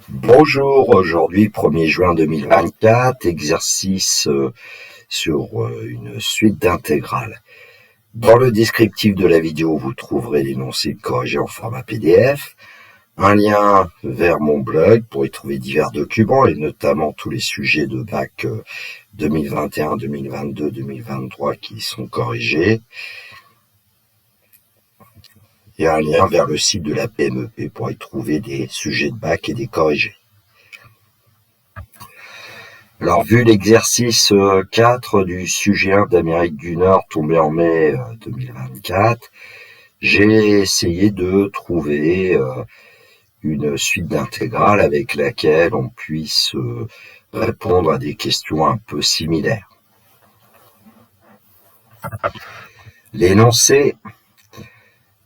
Bonjour, aujourd'hui 1er juin 2024, exercice sur une suite d'intégrales. Dans le descriptif de la vidéo, vous trouverez l'énoncé corrigé en format PDF, un lien vers mon blog pour y trouver divers documents et notamment tous les sujets de bac 2021, 2022, 2023 qui sont corrigés, et un lien vers le site de la PMEP pour y trouver des sujets de bac et des corrigés. Alors, vu l'exercice 4 du sujet 1 d'Amérique du Nord tombé en mai 2024, j'ai essayé de trouver une suite d'intégrales avec laquelle on puisse répondre à des questions un peu similaires. L'énoncé,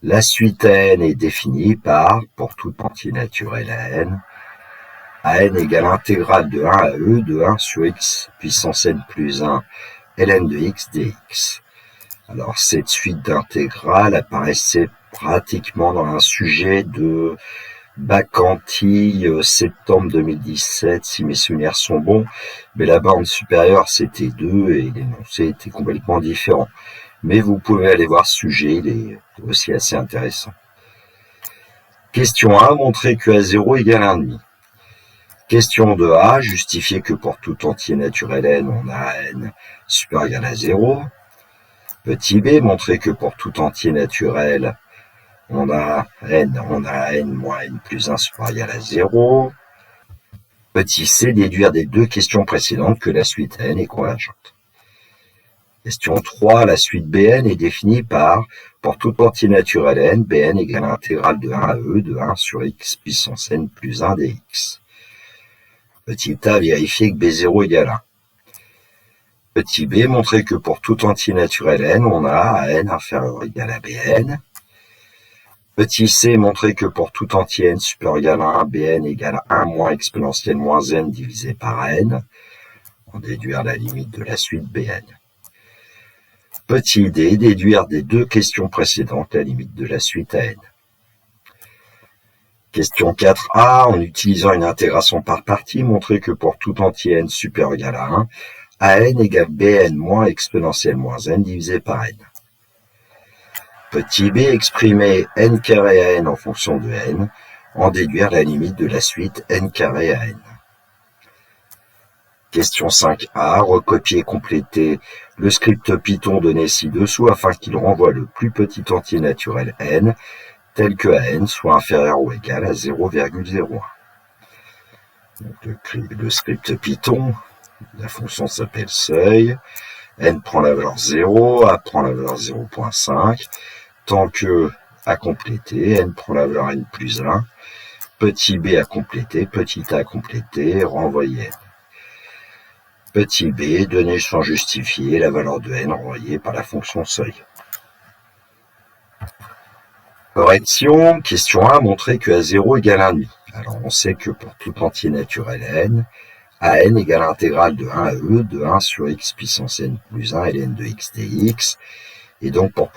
la suite n est définie par, pour tout entier naturel à n égale intégrale de 1 à e de 1 sur x puissance n plus 1 ln de x dx. Alors cette suite d'intégrales apparaissait pratiquement dans un sujet de bac Antilles septembre 2017 si mes souvenirs sont bons, mais la borne supérieure c'était 2 et l'énoncé était complètement différent. Mais vous pouvez aller voir ce sujet, il est aussi assez intéressant. Question 1, montrer que A0 égale 1,5. Question 2a, justifier que pour tout entier naturel n, on a n supérieur ou égal à 0. Petit b, montrer que pour tout entier naturel, on a n moins n plus 1 supérieur ou égal à 0. Petit c, déduire des deux questions précédentes que la suite n est convergente. Question 3, la suite Bn est définie par, pour tout entier naturel n, Bn égale intégrale de 1 à e de 1 sur x puissance n plus 1 dx. Petit a, vérifier que B0 égale 1. Petit b, montrer que pour tout entier naturel n, on a n inférieur ou égal à Bn. Petit c, montrer que pour tout entier n supérieur ou égal à 1, Bn égale 1 moins exponentielle moins n divisé par n. On déduire la limite de la suite Bn. Petit d, déduire des deux questions précédentes la limite de la suite à n. Question 4a, en utilisant une intégration par partie, montrer que pour tout entier n supérieur ou égal à 1, an égale bn moins exponentielle moins n divisé par n. Petit b, exprimer n carré à n en fonction de n, en déduire la limite de la suite n carré à n. Question 5a, recopier et compléter le script Python donné ci-dessous afin qu'il renvoie le plus petit entier naturel n, tel que n soit inférieur ou égal à 0,01. Le script Python, la fonction s'appelle seuil, n prend la valeur 0, a prend la valeur 0,5, tant que à compléter, n prend la valeur n plus 1, petit b à compléter, petit a à compléter, renvoyer n. Petit b, donner sans justifier la valeur de n renvoyée par la fonction seuil. Correction, question 1, montrer que A0 égale 1,5. Alors on sait que pour tout entier naturel n, an égale intégrale de 1 à e de 1 sur x puissance n plus 1 ln de x dx. Et donc pour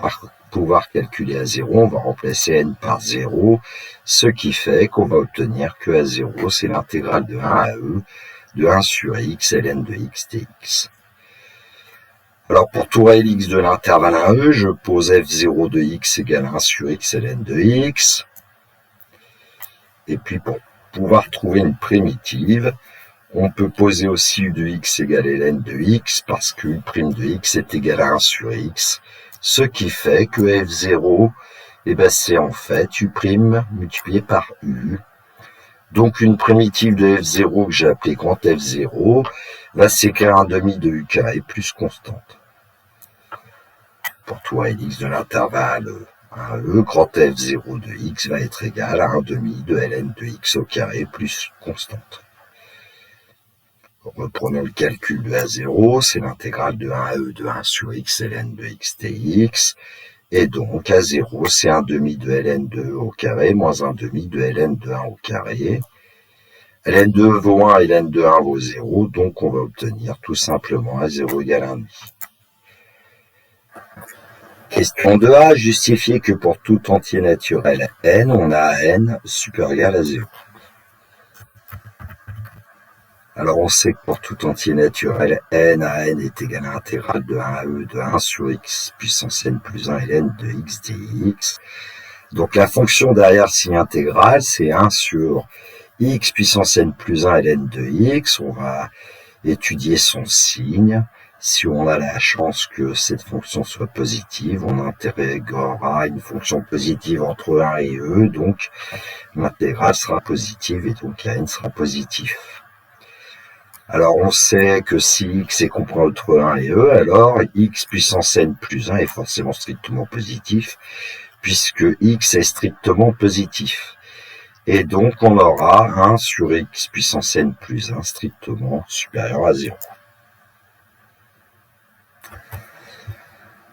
pouvoir calculer A0, on va remplacer n par 0, ce qui fait qu'on va obtenir que A0 c'est l'intégrale de 1 à e de 1 sur x ln de x dx. Alors pour tout réel x de l'intervalle 1e, je pose f0 de x égale 1 sur x ln de x. Et puis pour pouvoir trouver une primitive, on peut poser aussi u de x égale ln de x parce que u' de x est égal à 1 sur x. Ce qui fait que f0, c'est en fait u' multiplié par u. Donc une primitive de f0 que j'ai appelée grand f0 va s'écrire un demi de u carré plus constante. Pour tout réel x de l'intervalle 1e, grand f0 de x va être égal à un demi de ln de x au carré plus constante. Reprenons le calcul de A0, c'est l'intégrale de 1 à e de 1 sur x ln de x dx. Et donc A0, c'est un demi de ln de e au carré moins un demi de ln de 1 au carré. ln de e vaut 1 et ln de 1 vaut 0, donc on va obtenir tout simplement A0 égale 1,5. Question 2a, justifier que pour tout entier naturel n, on a n supérieur ou égal à 0. Alors on sait que pour tout entier naturel, n à n est égal à l'intégrale de 1 à e de 1 sur x puissance n plus 1 ln de x dx. Donc la fonction derrière signe intégral, c'est 1 sur x puissance n plus 1 ln de x. On va étudier son signe. Si on a la chance que cette fonction soit positive, on intégrera une fonction positive entre 1 et e, donc l'intégrale sera positive et donc n sera positif. Alors on sait que si x est compris entre 1 et e, alors x puissance n plus 1 est forcément strictement positif, puisque x est strictement positif. Et donc on aura 1 sur x puissance n plus 1 strictement supérieur à 0.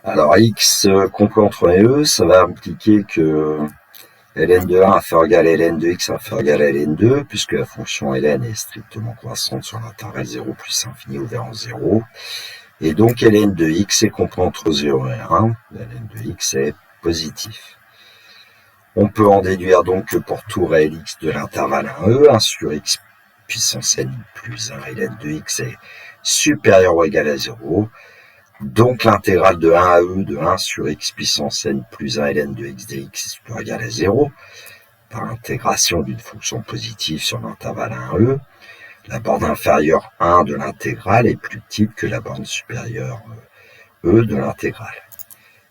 Alors x compris entre 1 et e, ça va impliquer que ln de 1 inférieur égal à ln de x inférieur égal à ln 2, puisque la fonction ln est strictement croissante sur l'intervalle 0 plus infini ouvert en 0. Et donc ln de x est compris entre 0 et 1, ln de x est positif. On peut en déduire donc que pour tout réel x de l'intervalle 1e, 1 sur x puissance n plus 1 ln de x est supérieur ou égal à 0. Donc l'intégrale de 1 à e de 1 sur x puissance n plus 1 ln de x dx est supérieur ou égal à 0 par l'intégration d'une fonction positive sur l'intervalle 1e. La borne inférieure 1 de l'intégrale est plus petite que la borne supérieure e de l'intégrale.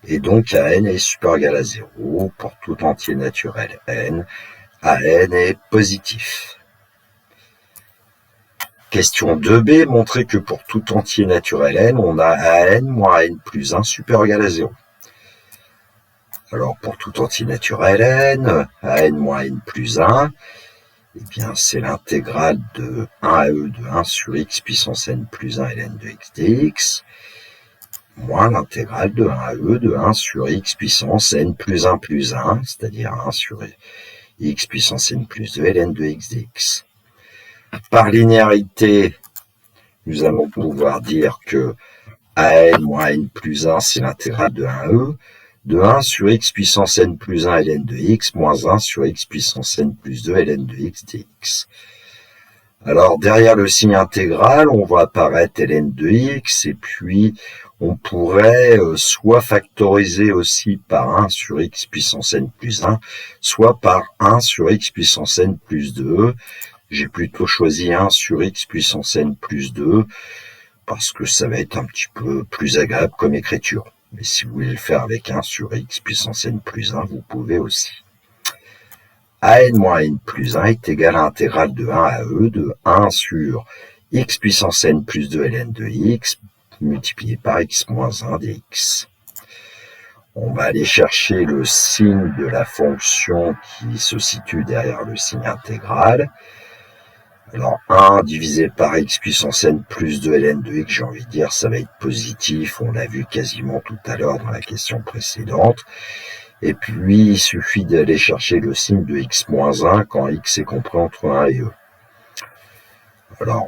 Et donc AN est supérieur ou égal à 0 pour tout entier naturel n. AN est positif. Question 2b, montrer que pour tout entier naturel n, on a AN moins n plus 1 supérieur ou égal à 0. Alors pour tout entier naturel n, AN moins n plus 1, eh bien c'est l'intégrale de 1 à e de 1 sur x puissance n plus 1 ln de x dx, moins l'intégrale de 1 à e de 1 sur x puissance n plus 1, c'est-à-dire 1 sur x puissance n plus 2 ln de x dx. Par linéarité, nous allons pouvoir dire que an moins n plus 1, c'est l'intégrale de 1 à e, de 1 sur x puissance n plus 1 ln de x, moins 1 sur x puissance n plus 2 ln de x dx. Alors, derrière le signe intégral, on voit apparaître ln de x, et puis on pourrait soit factoriser aussi par 1 sur x puissance n plus 1, soit par 1 sur x puissance n plus 2. J'ai plutôt choisi 1 sur x puissance n plus 2, parce que ça va être un petit peu plus agréable comme écriture. Mais si vous voulez le faire avec 1 sur x puissance n plus 1, vous pouvez aussi. An moins n plus 1 est égal à l'intégrale de 1 à e de 1 sur x puissance n plus 2 ln de x multiplié par x moins 1 dx. On va aller chercher le signe de la fonction qui se situe derrière le signe intégral. Alors 1 divisé par x puissance n plus 2 ln de x, j'ai envie de dire, ça va être positif, on l'a vu quasiment tout à l'heure dans la question précédente. Et puis, il suffit d'aller chercher le signe de x moins 1 quand x est compris entre 1 et e. Alors,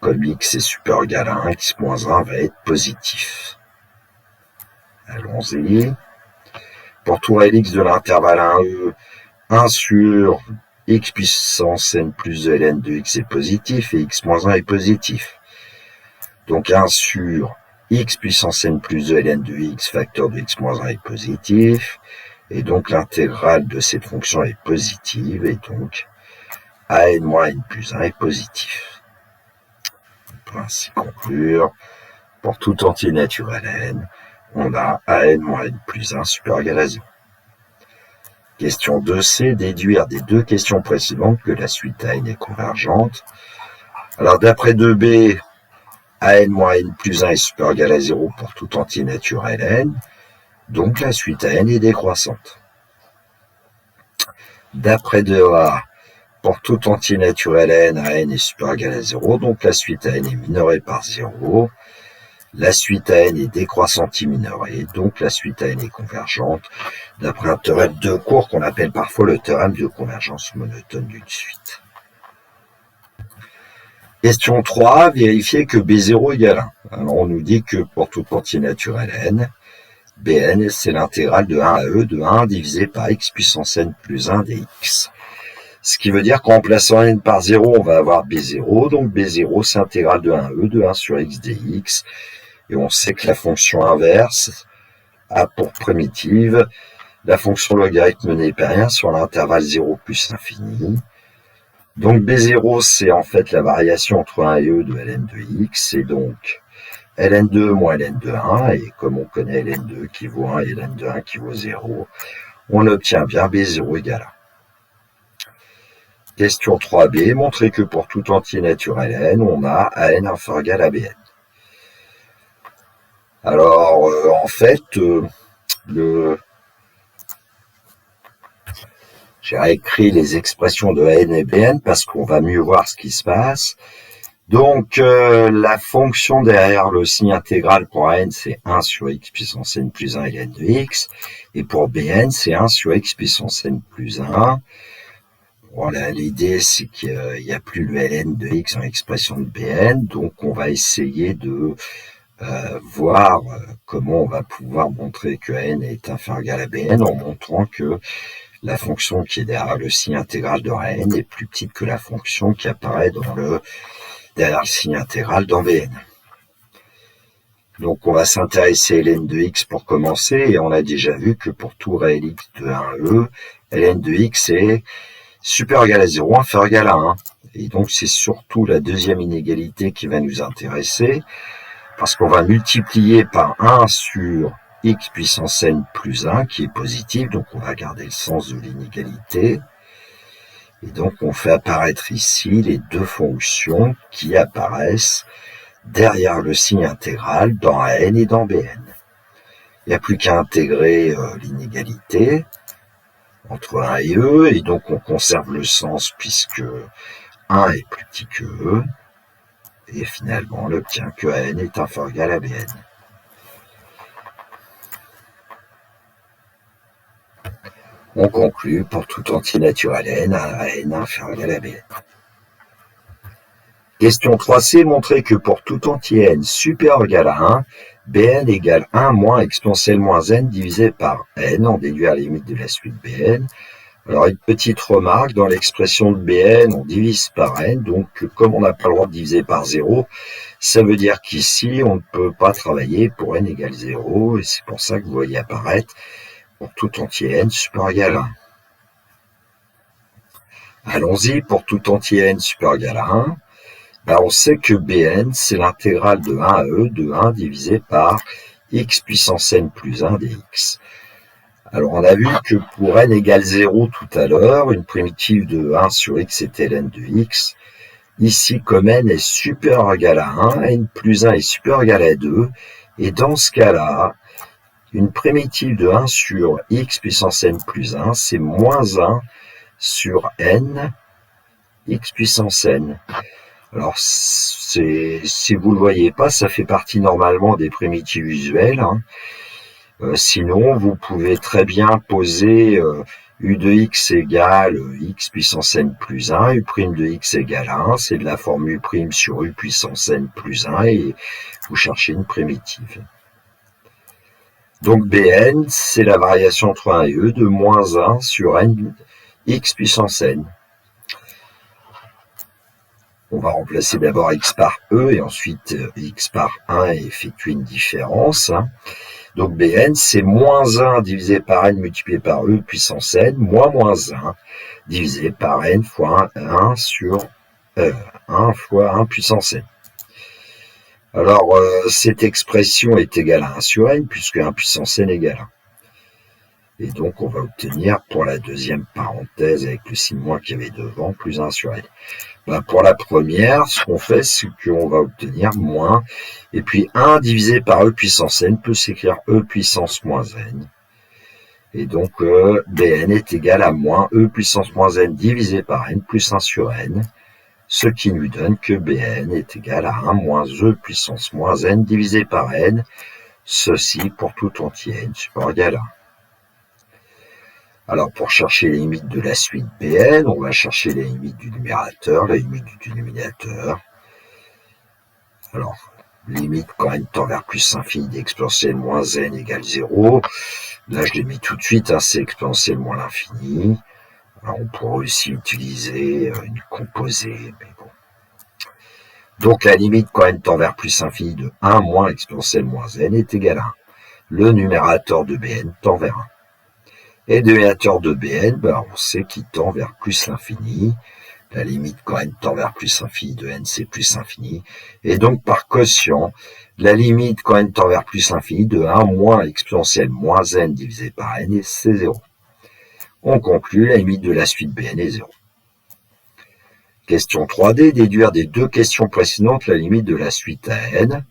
comme x est supérieur ou égal à 1, x moins 1 va être positif. Allons-y. Pour tout réel x de l'intervalle 1e, 1 sur x puissance n plus 2 ln de x est positif et x moins 1 est positif. Donc 1 sur x puissance n plus 2 ln de x facteur de x moins 1 est positif. Et donc l'intégrale de cette fonction est positive et donc an moins n plus 1 est positif. On peut ainsi conclure, pour tout entier naturel n, on a an moins n plus 1 supérieur ou égal à 0. Question 2c, déduire des deux questions précédentes que la suite an est convergente. Alors d'après 2b, an moins n plus 1 est supérieur ou égal à 0 pour tout entier naturel n, donc la suite an est décroissante. D'après 2a, pour tout entier naturel n, an est supérieur ou égal à 0, donc la suite an est minorée par 0. La suite an est décroissante et minorée, donc la suite an est convergente, d'après un théorème de cours qu'on appelle parfois le théorème de convergence monotone d'une suite. Question 3, vérifier que B0 égale 1. Alors on nous dit que pour tout entier naturel n, Bn c'est l'intégrale de 1 à e de 1 divisé par x puissance n plus 1 dx. Ce qui veut dire qu'en remplaçant n par 0, on va avoir b0. Donc b0, c'est intégrale de 1e de 1 sur x dx. Et on sait que la fonction inverse a pour primitive la fonction logarithme népérien sur l'intervalle 0 plus infini. Donc b0, c'est en fait la variation entre 1 et e de ln de x. Et donc ln2 moins ln de 1. Et comme on connaît ln2 qui vaut 1 et ln de 1 qui vaut 0, on obtient bien b0 égale 1. Question 3b, montrer que pour tout entier naturel n, on a an inférieur égal à bn. Alors, en fait, j'ai réécrit les expressions de n et bn parce qu'on va mieux voir ce qui se passe. Donc, la fonction derrière le signe intégral pour n, c'est 1 sur x puissance n plus 1 ln de x. Et pour bn, c'est 1 sur x puissance n plus 1. Voilà, l'idée, c'est qu'il n'y a plus le ln de x en expression de bn. Donc, on va essayer de voir comment on va pouvoir montrer que n est inférieur égal à bn en montrant que la fonction qui est derrière le signe intégral de n est plus petite que la fonction qui apparaît derrière le signe intégral dans bn. Donc on va s'intéresser à ln de x pour commencer, et on a déjà vu que pour tout réel x de 1e, ln de x est supérieur égal à 0, inférieur égal à 1. Et donc c'est surtout la deuxième inégalité qui va nous intéresser, parce qu'on va multiplier par 1 sur x puissance n plus 1, qui est positif, donc on va garder le sens de l'inégalité. Et donc on fait apparaître ici les deux fonctions qui apparaissent derrière le signe intégral dans n et dans bn. Il n'y a plus qu'à intégrer l'inégalité entre 1 et e, et donc on conserve le sens puisque 1 est plus petit que e, et finalement on obtient que n est inférieur égal à bn. On conclut pour tout entier naturel n à n inférieur égal à bn. Question 3c, montrer que pour tout entier n supérieur ou égal à 1, bn égale 1 moins exponentielle moins n divisé par n, en déduire la limite de la suite bn. Alors une petite remarque, dans l'expression de bn, on divise par n, donc comme on n'a pas le droit de diviser par 0, ça veut dire qu'ici on ne peut pas travailler pour n égale 0, et c'est pour ça que vous voyez apparaître pour tout entier n supérieur ou égal à 1. Allons-y, pour tout entier n supérieur ou égal à 1, on sait que bn, c'est l'intégrale de 1 à e de 1 divisé par x puissance n plus 1 dx. Alors, on a vu que pour n égale 0 tout à l'heure, une primitive de 1 sur x était ln de x. Ici, comme n est supérieur ou égal à 1, n plus 1 est supérieur ou égal à 2. Et dans ce cas-là, une primitive de 1 sur x puissance n plus 1, c'est moins 1 sur n x puissance n. Alors, si vous ne le voyez pas, ça fait partie normalement des primitives usuelles. Sinon, vous pouvez très bien poser u de x égale x puissance n plus 1, u' de x égale 1, c'est de la forme u' sur u puissance n plus 1, et vous cherchez une primitive. Donc bn, c'est la variation entre 1 et e de moins 1 sur n x puissance n. On va remplacer d'abord x par e et ensuite x par 1 et effectuer une différence. Donc bn, c'est moins 1 divisé par n multiplié par e puissance n, moins 1 divisé par n fois 1 sur 1 fois 1 puissance n. Alors, cette expression est égale à 1 sur n, puisque 1 puissance n égale 1. Et donc, on va obtenir, pour la deuxième parenthèse, avec le signe moins qu'il y avait devant, plus 1 sur n. Pour la première, ce qu'on fait, c'est qu'on va obtenir moins, et puis 1 divisé par e puissance n peut s'écrire e puissance moins n. Et donc, bn est égal à moins e puissance moins n divisé par n plus 1 sur n, ce qui nous donne que bn est égal à 1 moins e puissance moins n divisé par n, ceci pour tout entier n supérieur ou égal à 1. Alors, pour chercher les limites de la suite bn, on va chercher les limites du numérateur, les limites du dénominateur. Alors, limite quand n tend vers plus infini d'exponentielle moins n égale 0. Là, je l'ai mis tout de suite, c'est exponentielle moins l'infini. Alors, on pourrait aussi utiliser une composée, mais bon. Donc la limite quand n tend vers plus infini de 1 moins exponentielle moins n est égale à 1. Le numérateur de Bn tend vers 1. Et le dénominateur de Bn, on sait qu'il tend vers plus l'infini. La limite quand n tend vers plus infini de n, c'est plus infini. Et donc par quotient, la limite quand n tend vers plus l'infini de 1 moins exponentielle moins n divisé par n, c'est 0. On conclut, la limite de la suite Bn est 0. Question 3D, déduire des deux questions précédentes la limite de la suite à n.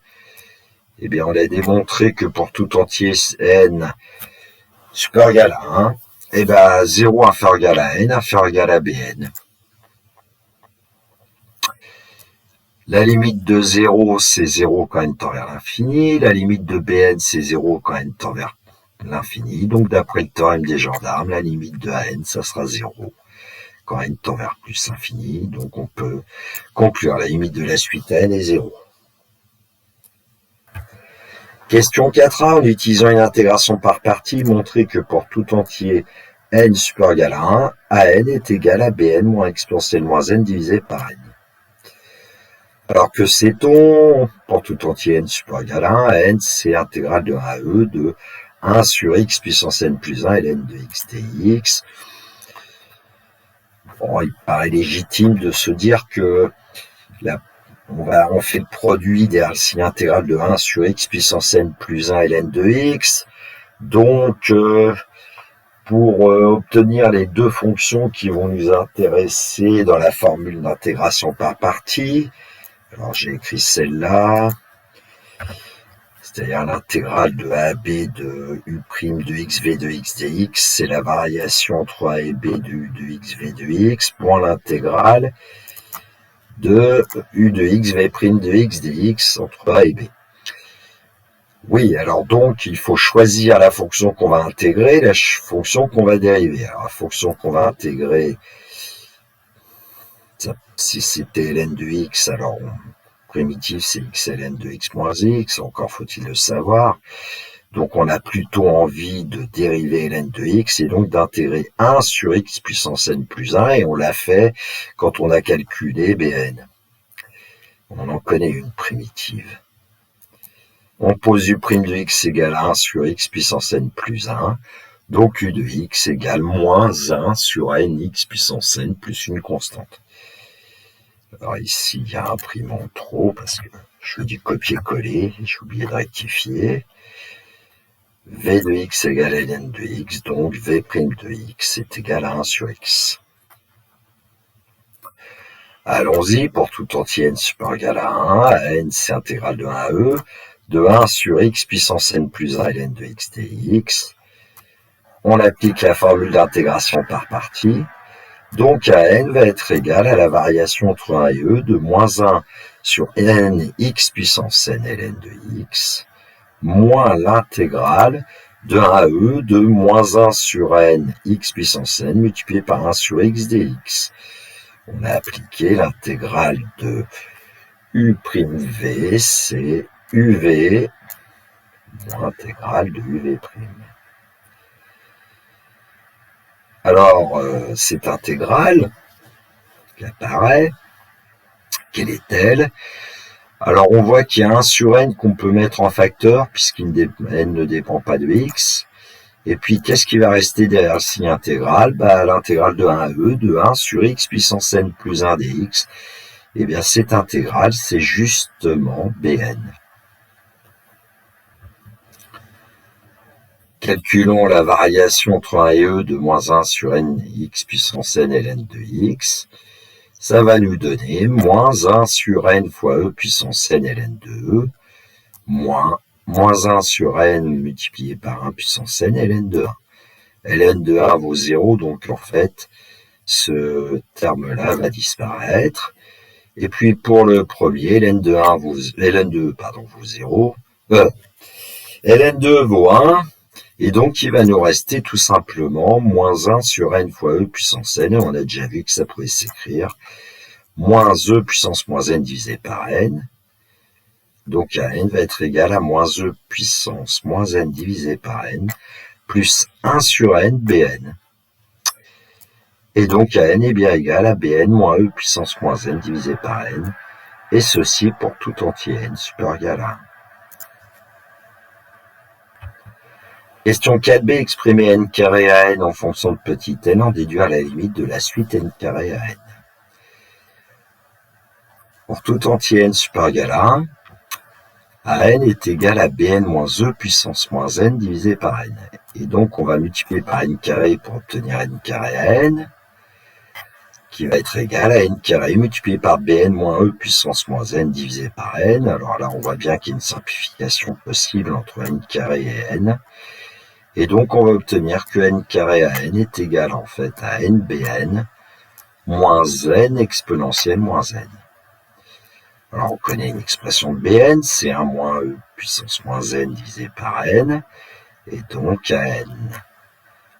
Eh bien, on a démontré que pour tout entier n supérieur égal à 1, eh bien, 0 inférieur égal à n, inférieur égal à Bn. La limite de 0, c'est 0 quand n tend vers l'infini. La limite de Bn, c'est 0 quand n tend vers l'infini. Donc, d'après le théorème des gendarmes, la limite de An, ça sera 0 quand n tend vers plus infini. Donc, on peut conclure la limite de la suite à n est 0. Question 4a, en utilisant une intégration par partie, montrer que pour tout entier n supérieur égal à 1, An est égal à Bn moins exponentielle moins n divisé par n. Alors que sait-on pour tout entier n supérieur égal à 1, n c'est intégrale de 1 à e de 1 sur x puissance n plus 1 ln de x dx. Bon, il paraît légitime de se dire que on fait le produit derrière le signe intégral de 1 sur x puissance n plus 1 ln de x. Donc, pour obtenir les deux fonctions qui vont nous intéresser dans la formule d'intégration par partie, alors j'ai écrit celle-là, c'est-à-dire l'intégrale de a à b de u' de xv de x dx, c'est la variation entre a et b de u de xv de x, moins l'intégrale de u de xv' de x dx entre a et b. Oui, alors donc, il faut choisir la fonction qu'on va intégrer, la fonction qu'on va dériver. Alors, la fonction qu'on va intégrer, si c'était ln de x, alors primitif, c'est x ln de x moins x, encore faut-il le savoir. Donc, on a plutôt envie de dériver ln de x et donc d'intégrer 1 sur x puissance n plus 1, et on l'a fait quand on a calculé Bn. On en connaît une primitive. On pose u' de x égale 1 sur x puissance n plus 1, donc u de x égale moins 1 sur n x puissance n plus une constante. Alors ici, il y a un prime en trop parce que je fais du copier-coller, j'ai oublié de rectifier. V de x égale ln de x, donc v' de x est égal à 1 sur x. Allons-y, pour tout entier n supérieur égal à 1, n c'est intégrale de 1 à e, de 1 sur x puissance n plus 1 ln de x dx. On applique la formule d'intégration par partie. Donc, An va être égal à la variation entre 1 et e de moins 1 sur n x puissance n ln de x, moins l'intégrale de 1 à e de moins 1 sur n x puissance n multiplié par 1 sur x dx. On a appliqué l'intégrale de u'v, c'est uv moins intégrale de uv'. Alors, cette intégrale qui apparaît, quelle est-elle? Alors, on voit qu'il y a 1 sur n qu'on peut mettre en facteur, puisqu'n ne dépend pas de x. Et puis, qu'est-ce qui va rester derrière le signe intégral? L'intégrale de 1 à e de 1 sur x puissance n plus 1 dx. Eh bien, cette intégrale, c'est justement Bn. Calculons la variation entre 1 et e de moins 1 sur n x puissance n ln de x. Ça va nous donner moins 1 sur n fois e puissance n ln de e, moins 1 sur n multiplié par 1 puissance n ln de 1. ln de 1 vaut 0, donc en fait, ce terme-là va disparaître. Et puis pour le premier, ln de 1 vaut 0, ln de 2 vaut 1, et donc il va nous rester tout simplement moins 1 sur n fois e puissance n, on a déjà vu que ça pouvait s'écrire, moins e puissance moins n divisé par n, donc n va être égal à moins e puissance moins n divisé par n, plus 1 sur n bn. Et donc AN est bien égal à Bn moins E puissance moins n divisé par n, et ceci pour tout entier n supérieur égal à 1. Question 4b, exprimer n carré à n en fonction de petit n, en déduire la limite de la suite n carré à n. Pour tout entier n supérieur égal à 1, n est égal à Bn moins E puissance moins n divisé par n. Et donc on va multiplier par n carré pour obtenir n carré à n, qui va être égal à n carré multiplié par Bn moins E puissance moins n divisé par n. Alors là, on voit bien qu'il y a une simplification possible entre n carré et n. Et donc, on va obtenir que n carré à n est égal en fait à n Bn moins n exponentielle moins n. Alors, on connaît une expression de Bn, c'est 1 moins E puissance moins n divisé par n. Et donc, n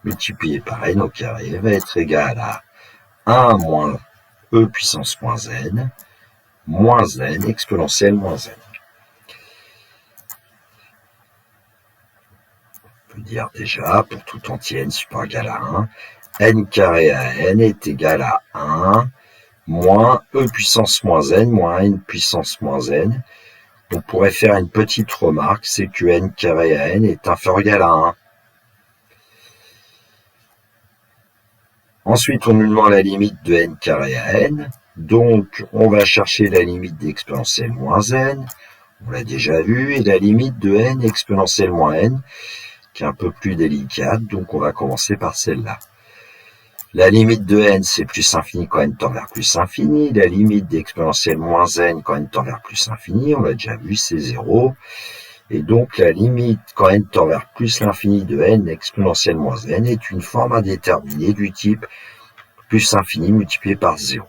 multiplié par n au carré va être égal à 1 moins E puissance moins n exponentielle moins n. On peut dire déjà, pour tout entier n supérieur égal à 1, n carré à n est égal à 1 moins E puissance moins n puissance moins n. On pourrait faire une petite remarque, c'est que n carré à n est inférieur ou égal à 1. Ensuite, on nous demande la limite de n carré à n. Donc, on va chercher la limite d'exponentielle moins n. On l'a déjà vu. Et la limite de n exponentielle moins n, qui est un peu plus délicate. Donc, on va commencer par celle-là. La limite de n, c'est plus infini quand n tend vers plus infini. La limite d'exponentielle moins n quand n tend vers plus infini, on l'a déjà vu, c'est 0. Et donc, la limite quand n tend vers plus l'infini de n exponentielle moins n est une forme indéterminée du type plus infini multiplié par 0.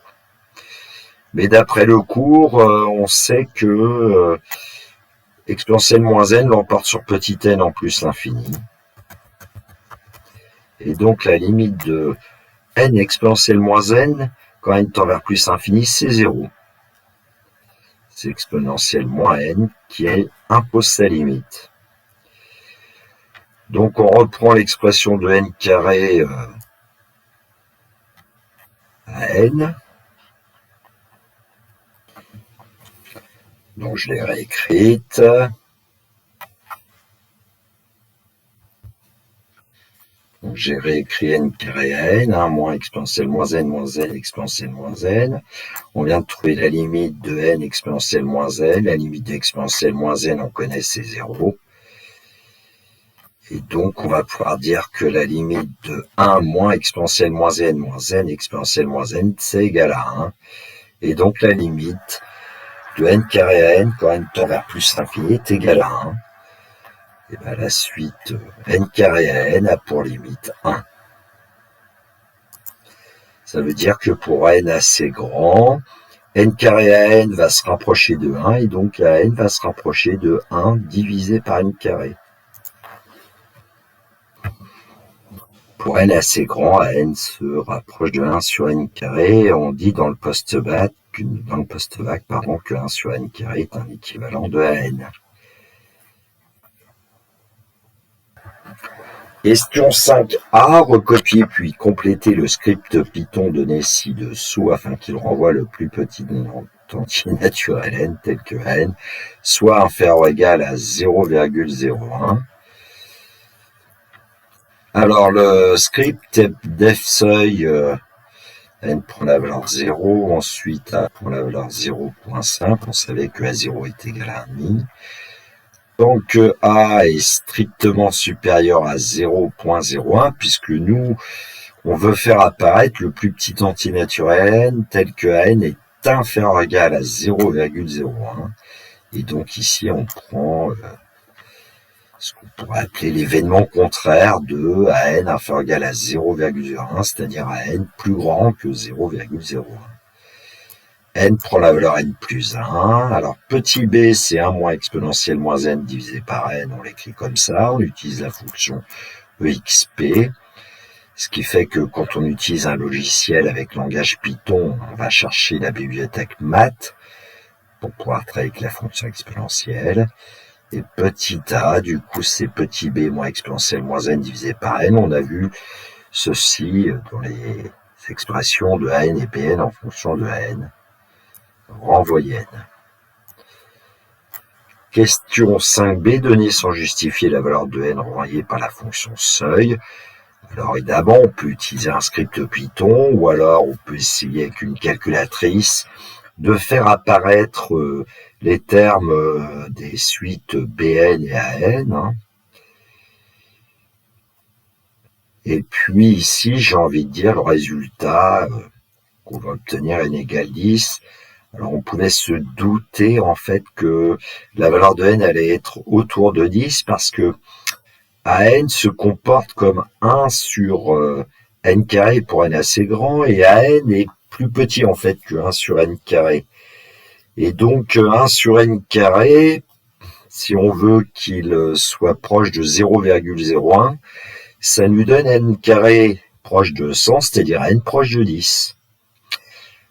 Mais d'après le cours, on sait que exponentielle moins n l'emporte sur petit n en plus l'infini. Et donc, la limite de n exponentielle moins n, quand n tend vers plus infini, c'est 0. C'est exponentielle moins n qui impose sa limite. Donc on reprend l'expression de n carré à n. Donc je l'ai réécrite. Donc j'ai réécrit n carré à n, moins exponentielle moins n exponentielle moins n. On vient de trouver la limite de n exponentielle moins n. La limite d'exponentielle moins n, on connaît, c'est 0. Et donc, on va pouvoir dire que la limite de 1 moins exponentielle moins n exponentielle moins n, c'est égal à 1. Et donc, la limite de n carré à n, quand n tend vers plus l'infini, est égale à 1. Et bien, la suite n carré à n a pour limite 1. Ça veut dire que pour n assez grand, n carré à n va se rapprocher de 1, et donc la n va se rapprocher de 1 divisé par n carré. Pour n assez grand, n se rapproche de 1 sur n carré. On dit dans le post-bac que 1 sur n carré est un équivalent de n. Question 5a, recopier puis compléter le script Python donné ci-dessous afin qu'il renvoie le plus petit entier naturel n tel que n soit inférieur ou égal à 0,01. Alors le script def seuil, n prend la valeur 0, ensuite a prend la valeur 0.5, on savait que a0 est égal à 1,5. Tant que a est strictement supérieur à 0.01, puisque nous, on veut faire apparaître le plus petit entier naturel n tel que n est inférieur ou égal à 0,01. Et donc ici, on prend ce qu'on pourrait appeler l'événement contraire de à n inférieur ou égal à 0,01, c'est-à-dire à n plus grand que 0,01. n prend la valeur n plus 1. Alors, petit b, c'est 1 moins exponentielle moins n divisé par n. On l'écrit comme ça. On utilise la fonction exp. Ce qui fait que quand on utilise un logiciel avec langage Python, on va chercher la bibliothèque math pour pouvoir travailler avec la fonction exponentielle. Et petit a, du coup, c'est petit b moins exponentielle moins n divisé par n. On a vu ceci dans les expressions de AN et BN en fonction de AN renvoyée N. Question 5b, donner sans justifier la valeur de N renvoyée par la fonction seuil. Alors évidemment, on peut utiliser un script Python ou alors on peut essayer avec une calculatrice de faire apparaître les termes des suites BN et AN. Et puis ici, j'ai envie de dire le résultat qu'on va obtenir N égale 10. Alors on pouvait se douter en fait que la valeur de N allait être autour de 10 parce que AN se comporte comme 1 sur N carré pour N assez grand et AN est plus petit en fait que 1 sur N carré. Et donc 1 sur N carré, si on veut qu'il soit proche de 0,01, ça nous donne N carré proche de 100, c'est-à-dire N proche de 10.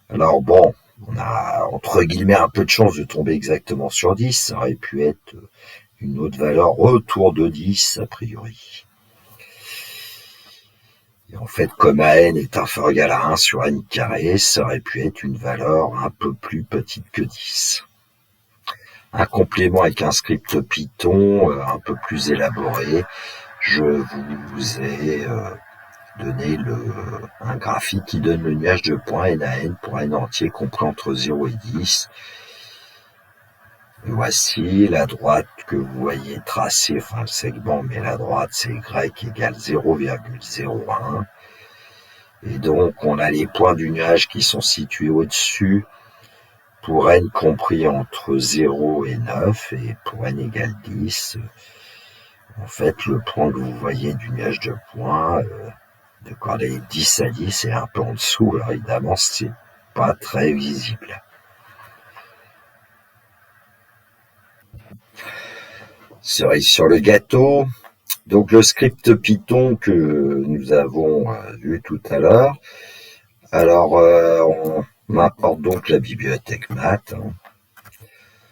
Alors bon, on a entre guillemets un peu de chance de tomber exactement sur 10, ça aurait pu être une autre valeur autour de 10 a priori. Et en fait, comme AN est inférieur ou égal à 1 sur N carré, ça aurait pu être une valeur un peu plus petite que 10. Un complément avec un script Python un peu plus élaboré, je vous ai donné un graphique qui donne le nuage de points N à N pour N entier compris entre 0 et 10. Et voici la droite que vous voyez tracée, enfin le segment, mais la droite c'est Y égale 0,01. Et donc on a les points du nuage qui sont situés au-dessus pour N compris entre 0 et 9 et pour N égale 10. En fait, le point que vous voyez du nuage de points de coordonnées 10 à 10 est un peu en dessous. Alors évidemment, c'est pas très visible. Cerise sur le gâteau. Donc le script Python que nous avons vu tout à l'heure. Alors on importe donc la bibliothèque math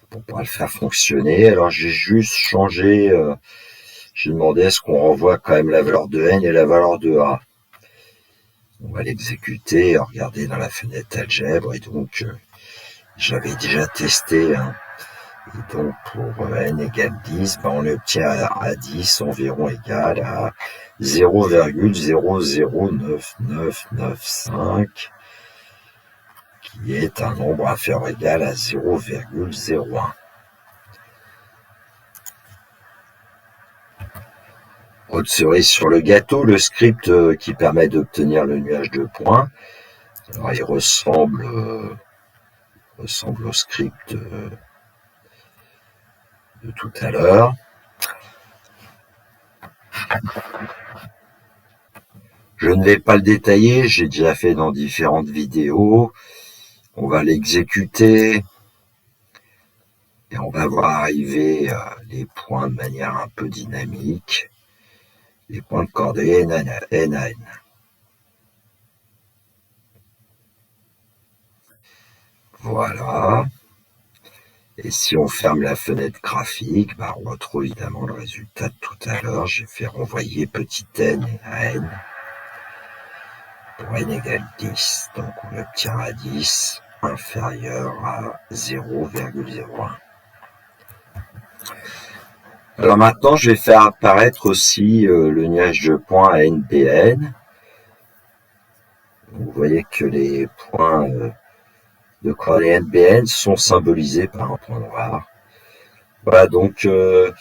pour pouvoir le faire fonctionner. Alors j'ai juste changé, j'ai demandé est-ce qu'on renvoie quand même la valeur de N et la valeur de A. On va l'exécuter, regarder dans la fenêtre algèbre et donc j'avais déjà testé. Et donc pour N égale 10, on obtient à 10 environ égal à 0,0099995, qui est un nombre inférieur ou égal à 0,01. Autre cerise sur le gâteau, le script qui permet d'obtenir le nuage de points. Alors il ressemble au script de tout à l'heure. Je ne vais pas le détailler, j'ai déjà fait dans différentes vidéos. On va l'exécuter et on va voir arriver les points de manière un peu dynamique. Les points de coordonnées N à N. Voilà. Et si on ferme la fenêtre graphique, on retrouve évidemment le résultat de tout à l'heure. J'ai fait renvoyer petit n à n pour n égale 10. Donc on obtient à 10 inférieur à 0,01. Alors maintenant, je vais faire apparaître aussi le nuage de points à NBN. Vous voyez que les points de coordonnées NBN sont symbolisés par un point noir. Voilà, donc, on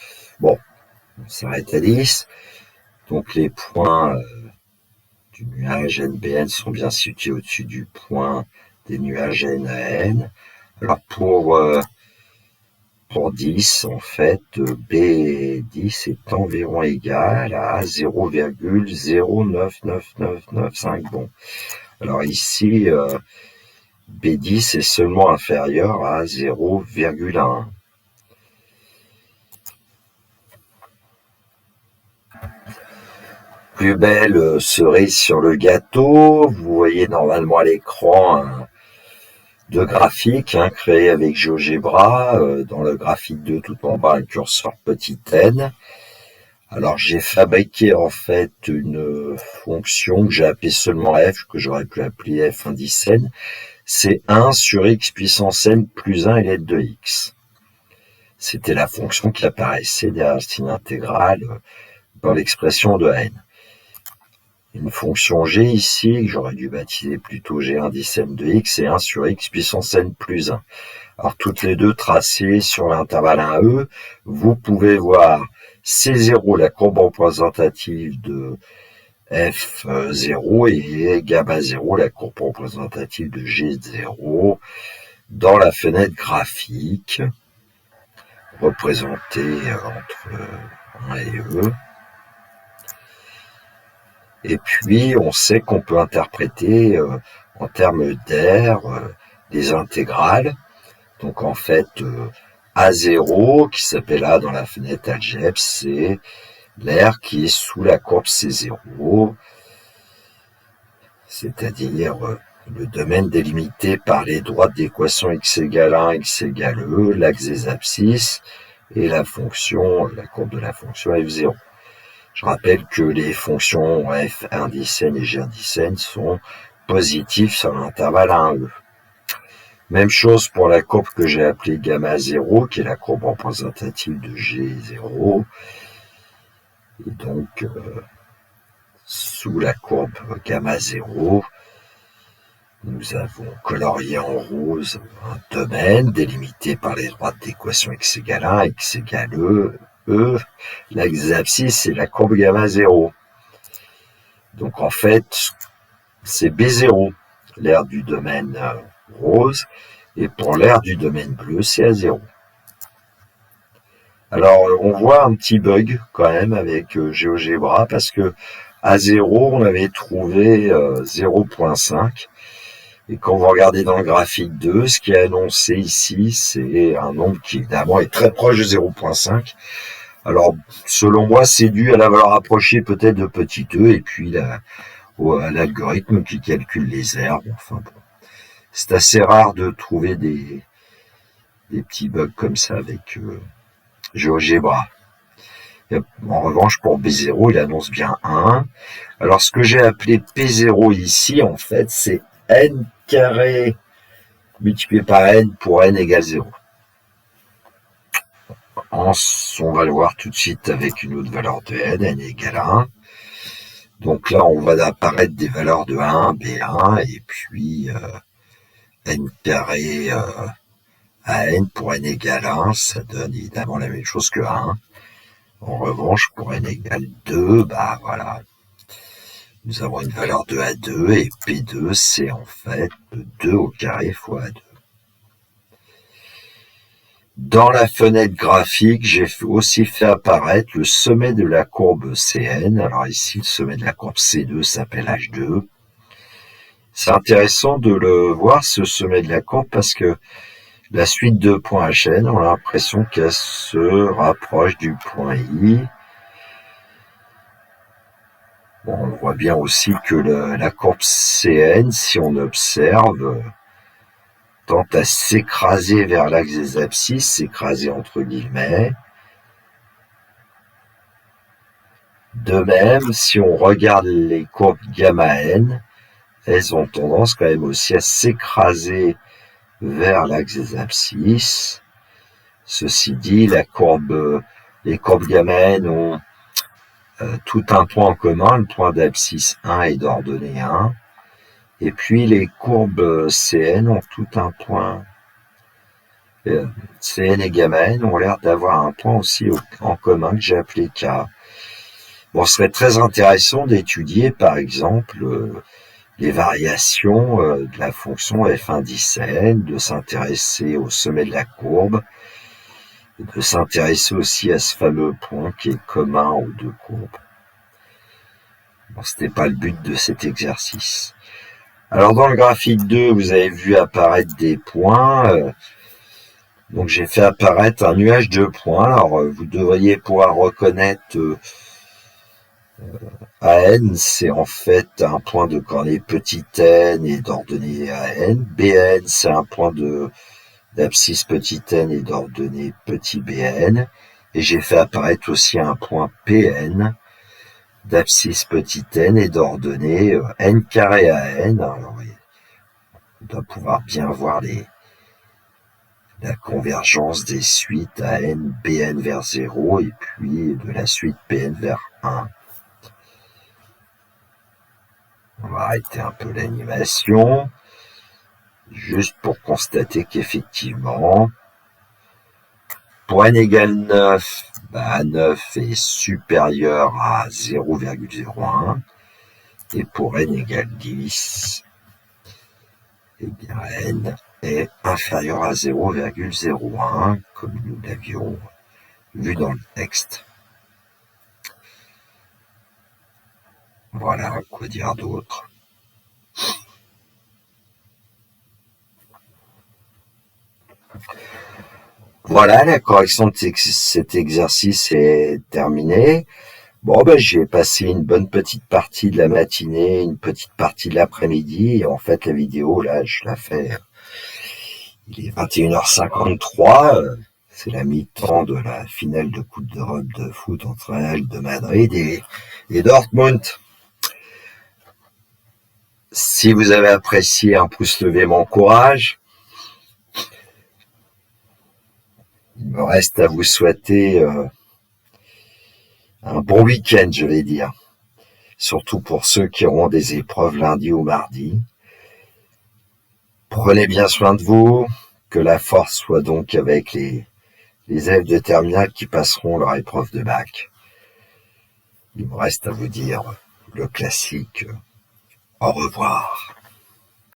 s'arrête à 10. Donc les points du nuage NBN sont bien situés au-dessus du point des nuages N à N. Alors pour 10, en fait, B10 est environ égal à 0,099995. Bon, alors ici, B10 est seulement inférieur à 0,1. Plus belle cerise sur le gâteau, vous voyez normalement à l'écran deux graphiques créés avec GeoGebra. Dans le graphique 2, tout en bas, un curseur petit n, Alors j'ai fabriqué en fait une fonction que j'ai appelée seulement f, que j'aurais pu appeler f indice n. C'est 1 sur x puissance n plus 1 élève de x. C'était la fonction qui apparaissait derrière le signe intégral dans l'expression de n. Une fonction g ici, que j'aurais dû baptiser plutôt g indice n de x, c'est 1 sur x puissance n plus 1. Alors toutes les deux tracées sur l'intervalle 1e, vous pouvez voir C0, la courbe représentative de F0, et gamma 0, la courbe représentative de G0, dans la fenêtre graphique, représentée entre 1 et E. Et puis, on sait qu'on peut interpréter en termes d'air les intégrales. Donc en fait, A0, qui s'appelle A dans la fenêtre algèbre, c'est l'air qui est sous la courbe C0, c'est-à-dire le domaine délimité par les droites d'équation x égale 1, x égale E, l'axe des abscisses, et la courbe de la fonction f0. Je rappelle que les fonctions f indice n et g indice n sont positives sur l'intervalle 1e. Même chose pour la courbe que j'ai appelée gamma 0, qui est la courbe représentative de G0. Et donc, sous la courbe gamma 0, nous avons colorié en rose un domaine délimité par les droites d'équation x égale 1, x égale E, l'axe des abscisses, c'est la courbe gamma 0. Donc en fait, c'est B0, l'aire du domaine rose, et pour l'aire du domaine bleu, c'est A0. Alors, on voit un petit bug quand même avec GeoGebra, parce que A0, on avait trouvé 0.5, et quand vous regardez dans le graphique 2, ce qui est annoncé ici, c'est un nombre qui évidemment est très proche de 0.5. Alors, selon moi, c'est dû à la valeur approchée peut-être de petit e, et puis à l'algorithme qui calcule les aires. Enfin bon, c'est assez rare de trouver des petits bugs comme ça avec GeoGebra. En revanche, pour B0, il annonce bien 1. Alors, ce que j'ai appelé P0 ici, en fait, c'est n carré multiplié par n pour n égale 0. On va le voir tout de suite avec une autre valeur de n égale 1. Donc là, on va apparaître des valeurs de 1, B1, et puis n carré à n pour n égale 1, ça donne évidemment la même chose que 1. En revanche, pour n égale 2, bah voilà, nous avons une valeur de A2, et P2, c'est en fait 2 au carré fois A2. Dans la fenêtre graphique, j'ai aussi fait apparaître le sommet de la courbe Cn. Alors ici, le sommet de la courbe C2 s'appelle H2. C'est intéressant de le voir, ce sommet de la courbe, parce que la suite de points Hn, on a l'impression qu'elle se rapproche du point I. Bon, on voit bien aussi que la courbe Cn, si on observe, tente à s'écraser vers l'axe des abscisses, s'écraser entre guillemets. De même, si on regarde les courbes gamma n, elles ont tendance quand même aussi à s'écraser vers l'axe des abscisses. Ceci dit, les courbes gamma n ont tout un point en commun, le point d'abscisse 1 est d'ordonnée 1. Et puis les courbes Cn ont tout un point. Cn et gamma n ont l'air d'avoir un point aussi en commun que j'ai appelé K. Bon, ce serait très intéressant d'étudier, par exemple, les variations de la fonction f indice n, de s'intéresser au sommet de la courbe, de s'intéresser aussi à ce fameux point qui est commun aux deux courbes. Bon, ce n'était pas le but de cet exercice. Alors dans le graphique 2, vous avez vu apparaître des points. Donc j'ai fait apparaître un nuage de points. Alors vous devriez pouvoir reconnaître AN, c'est en fait un point de coordonnée petit n et d'ordonnée AN. BN, c'est un point d'abscisse petit n et d'ordonnée petit bn. Et j'ai fait apparaître aussi un point Pn d'abscisse petit n et d'ordonnées n carré à n. Alors, on doit pouvoir bien voir la convergence des suites à n, Bn vers 0 et puis de la suite Pn vers 1. On va arrêter un peu l'animation, juste pour constater qu'effectivement, pour n égale 9, 9 est supérieur à 0,01, et pour n égale 10, eh bien n est inférieur à 0,01, comme nous l'avions vu dans le texte. Voilà, quoi dire d'autre. Voilà, la correction de cet exercice est terminée. Bon, j'ai passé une bonne petite partie de la matinée, une petite partie de l'après-midi, et en fait, la vidéo, là, je la fais, il est 21h53, c'est la mi-temps de la finale de Coupe d'Europe de foot entre Real de Madrid et Dortmund. Si vous avez apprécié, un pouce levé m'encourage. Il me reste à vous souhaiter un bon week-end, je vais dire. Surtout pour ceux qui auront des épreuves lundi ou mardi. Prenez bien soin de vous, que la force soit donc avec les élèves de terminale qui passeront leur épreuve de bac. Il me reste à vous dire le classique, au revoir.